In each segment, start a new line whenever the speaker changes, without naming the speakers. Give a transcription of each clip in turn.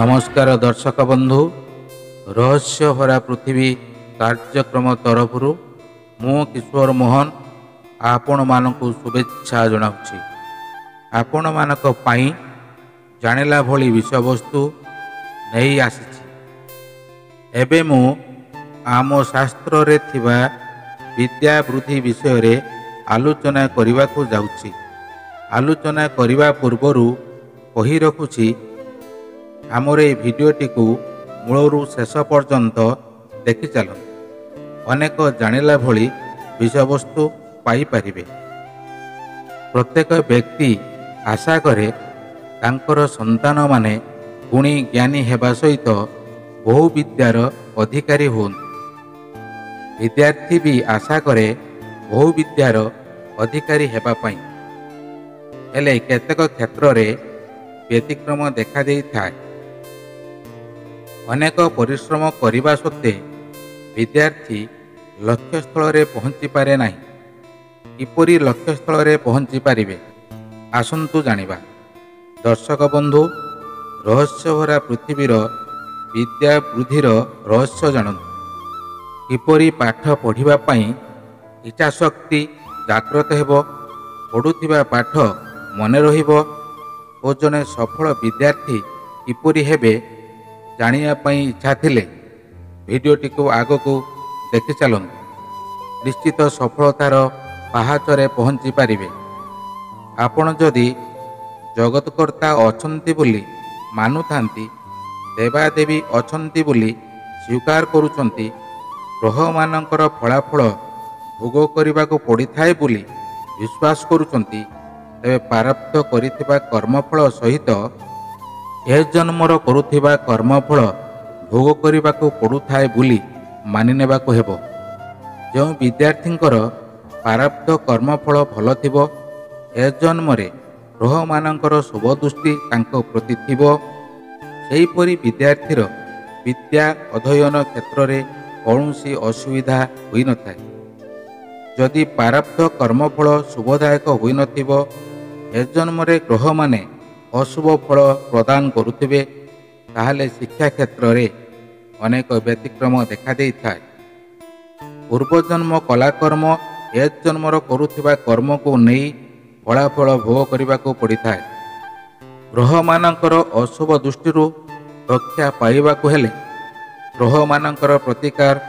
नमस्कार दर्शक बंधु रहस्य भरा पृथ्वी कार्यक्रम तरफरु मु किशोर मोहन आपण मानकु शुभेच्छा जनाउछि। आपण मानक पाई जानिला भली विषय वस्तु नहीं आसीछि। एबे मु आम शास्त्र रे थिबा विद्या वृद्धि विषय रे आलोचना करिवाकु जाउछि। आलोचना करिवा पूर्वरु कहि रखुछि आमर ये भिडियोटी को मूलरू शेष पर्यंत देखि चलत अनेक जानिला भली विषय वस्तु पाई परिबे। प्रत्येक व्यक्ति आशा करे तांकर संतान माने गुणी ज्ञानी हेबा सहित बहु विद्यार अधिकारी होन। विद्यार्थी भी आशा करे बहु विद्यार अधिकारी हेबा पई। हेले केतेक क्षेत्र रे व्यतिक्रम देखा देई थाए। अनेक परिश्रम करने सत्वे विद्यार्थी लक्ष्यस्थल रे पहुँची पारे नहीं। किपरि लक्ष्यस्थल रे पहुँची पारिबे आसंतु जानिबा। दर्शक बंधु रहस्य भरा पृथ्वीर विद्या वृद्धिर रहस्य जानतु। किपरि पाठ पढ़िबा पई इच्छा शक्ति जागृत हेबो, पढ़ुथिबा पाठ मने रहिबो ओ जने सफल विद्यार्थी किपरि हेबे जानिया पई इच्छा थिले भिडियोटी को आग को देखि चलନ୍ତୁ। निश्चित सफलतार पाहाचरे पहुँची पारिबे। आपण जदि जगतकर्ता अछंती बोली मानुथांती, देवादेवी अछंती बोली स्वीकार करूचंती, ग्रह मानकर फलाफल भोग करने पड़ी थाए बोली विश्वास करूचंती, तेबे प्रारब्ध करिथिबा कर्मफल सहित ए जन्मर करुथिबा कर्मफल भोग करने पड़ुए बोली मानि नेबाकु हेबो। जो विद्यार्थींकर प्रारब्ध कर्मफल भल थिबो, ए जन्मरे ग्रह मानकर शुभ दृष्टि तांको प्रति थिबो, सेहीपरि विद्यार्थीर विद्या अध्ययन क्षेत्र रे कौनसी असुविधा होई न थाए। जदि प्रारब्ध कर्मफल शुभदायक होई न थिबो, ए जन्मरे ग्रह माने अशुभ फल प्रदान करुथिबे, ताहले शिक्षा क्षेत्र रे अनेक व्यतिक्रम देखा देई थाए। पूर्वजन्म कलाकर्म ए जन्मर करुथिबा कर्म को नहीं फलाफल भोग करने को पड़ी थाए। ग्रह मानकर अशुभ दृष्टि रक्षा पाइबाकु हेले ग्रह मानकर प्रतिकार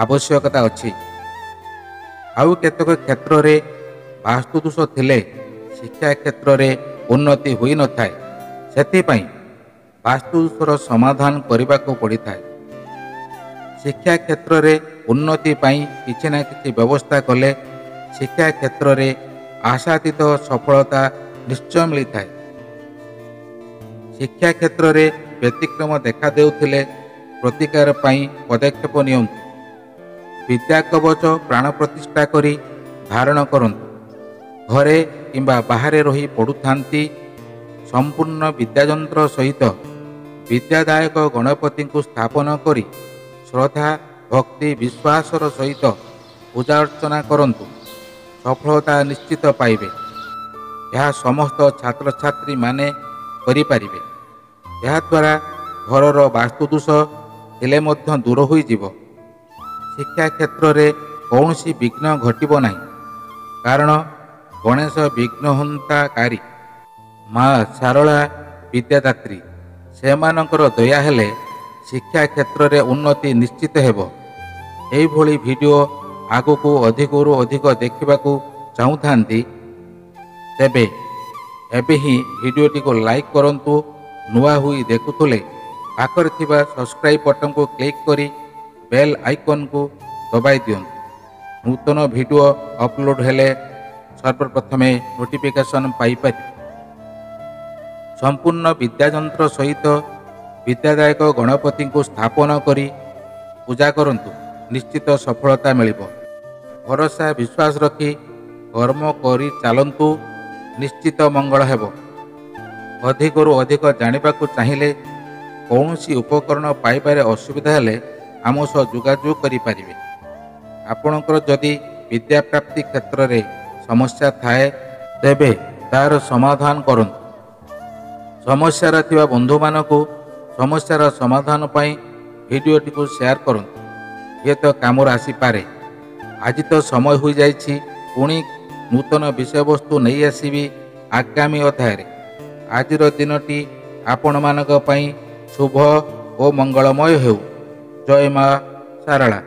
आवश्यकता अछि। आउ केतक क्षेत्र रे वास्तुदोष थिले शिक्षा क्षेत्र रे उन्नति होई न थाए। सेथिपई वास्तुदोषर समाधान करने को पड़ी थाए। शिक्षा क्षेत्र रे उन्नति पाई किछि ना किछि व्यवस्था कले शिक्षा क्षेत्र रे आशातीत सफलता निश्चय मिली थाए। शिक्षा क्षेत्र रे व्यतिक्रम देखा देउथिले प्रतिकार पाई पदक्षेप नियंतु। विद्या कवच प्राण प्रतिष्ठा करी धारण करंतु। घरे किंबा बाहरे रही पढ़ुथांती संपूर्ण विद्यायंत्र सहित विद्यादायक गणपति को स्थापन करी श्रद्धा भक्ति विश्वासर सहित पूजा अर्चना करंतु। सफलता निश्चित पाइबे। यह समस्त छात्र छात्री माने करि पारिबे। यह द्वारा घरर वास्तुदोष हेले मध्य दूर होई जिवो। शिक्षा क्षेत्र रे कौनसी विघ्न घटिबो नाही, कारण गणेश विघ्नहंताकारी माँ सारला विद्यादात्री से मानकर दया हेले शिक्षा क्षेत्र रे उन्नति निश्चित हेबो। एही भली वीडियो आगको अधिकरू अधिक देखिबाकू चाहुथांती तेबे एबे ही वीडियोटी को लाइक करंतु। नुआ हुई देखुथुले पाखरे थिबा सब्सक्राइब बटन को क्लिक करी बेल आइकन को दबाई दियंतु। नूतन वीडियो अपलोड हेले सर्वप्रथमे नोटिफिकेशन पाई पारि। संपूर्ण विद्यायंत्र सहित विद्यादायक गणपति को स्थापन करी पूजा करंतु। निश्चित सफलता मिलिबो। भरोसा विश्वास रखी कर्म करी चालंतु। निश्चित मंगल हेबो। अधिकरू अधिक जानिबाकू चाहिए कौनसी उपकरण पाइबारे असुविधा हेले आम सह जोगाजोग करि पारिबे। आपणकर जदि विद्या प्राप्ति क्षेत्र रे समस्या थाए तेबे तार समाधान करंतु। समस्या थिबा बंधु मानकू ସମସ୍ୟାର ସମାଧାନ ପାଇଁ ଭିଡ଼ିଓଟିକୁ ସେୟାର କରନ୍ତୁ, ହୁଏତ କାମରେ ଆସିପାରେ। ଆଜି ତ ସମୟ ହୋଇଯାଇଛି, ପୁଣି ନୂତନ ବିଷୟବସ୍ତୁ ନେଇ ଆସିବି ଆଗାମୀ ଅଧ୍ୟାୟରେ। ଆଜିର ଦିନଟି ଆପଣମାନଙ୍କ ପାଇଁ ଶୁଭ ଓ ମଙ୍ଗଳମୟ ହେଉ। ଜୟ ମା ଶାରଳା।